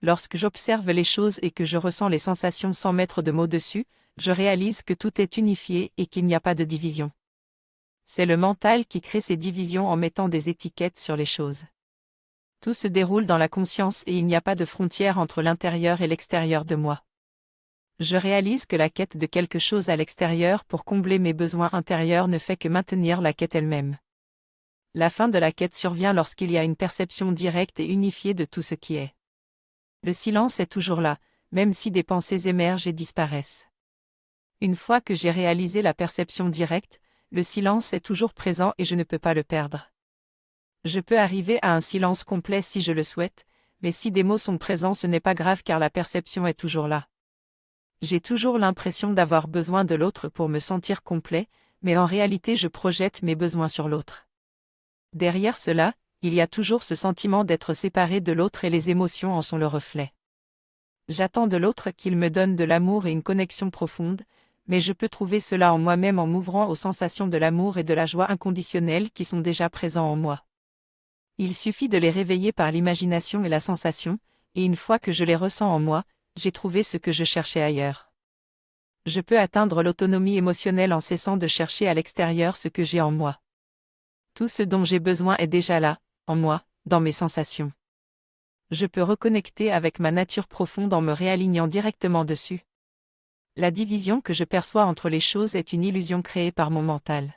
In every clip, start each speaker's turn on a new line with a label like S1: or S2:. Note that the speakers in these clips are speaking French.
S1: Lorsque j'observe les choses et que je ressens les sensations sans mettre de mots dessus, je réalise que tout est unifié et qu'il n'y a pas de division. C'est le mental qui crée ces divisions en mettant des étiquettes sur les choses. Tout se déroule dans la conscience et il n'y a pas de frontière entre l'intérieur et l'extérieur de moi. Je réalise que la quête de quelque chose à l'extérieur pour combler mes besoins intérieurs ne fait que maintenir la quête elle-même. La fin de la quête survient lorsqu'il y a une perception directe et unifiée de tout ce qui est. Le silence est toujours là, même si des pensées émergent et disparaissent. Une fois que j'ai réalisé la perception directe, le silence est toujours présent et je ne peux pas le perdre. Je peux arriver à un silence complet si je le souhaite, mais si des mots sont présents ce n'est pas grave car la perception est toujours là. J'ai toujours l'impression d'avoir besoin de l'autre pour me sentir complet, mais en réalité je projette mes besoins sur l'autre. Derrière cela, il y a toujours ce sentiment d'être séparé de l'autre et les émotions en sont le reflet. J'attends de l'autre qu'il me donne de l'amour et une connexion profonde, mais je peux trouver cela en moi-même en m'ouvrant aux sensations de l'amour et de la joie inconditionnelle qui sont déjà présents en moi. Il suffit de les réveiller par l'imagination et la sensation, et une fois que je les ressens en moi, j'ai trouvé ce que je cherchais ailleurs. Je peux atteindre l'autonomie émotionnelle en cessant de chercher à l'extérieur ce que j'ai en moi. Tout ce dont j'ai besoin est déjà là, en moi, dans mes sensations. Je peux reconnecter avec ma nature profonde en me réalignant directement dessus. La division que je perçois entre les choses est une illusion créée par mon mental.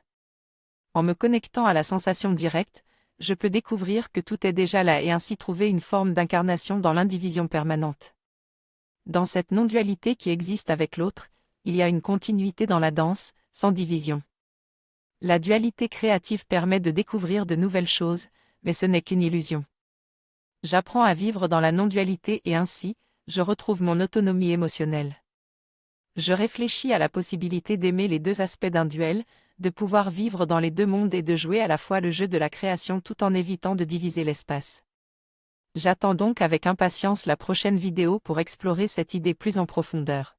S1: En me connectant à la sensation directe, je peux découvrir que tout est déjà là et ainsi trouver une forme d'incarnation dans l'indivision permanente. Dans cette non-dualité qui existe avec l'autre, il y a une continuité dans la danse, sans division. La dualité créative permet de découvrir de nouvelles choses, mais ce n'est qu'une illusion. J'apprends à vivre dans la non-dualité et ainsi, je retrouve mon autonomie émotionnelle. Je réfléchis à la possibilité d'aimer les deux aspects d'un duel, de pouvoir vivre dans les deux mondes et de jouer à la fois le jeu de la création tout en évitant de diviser l'espace. J'attends donc avec impatience la prochaine vidéo pour explorer cette idée plus en profondeur.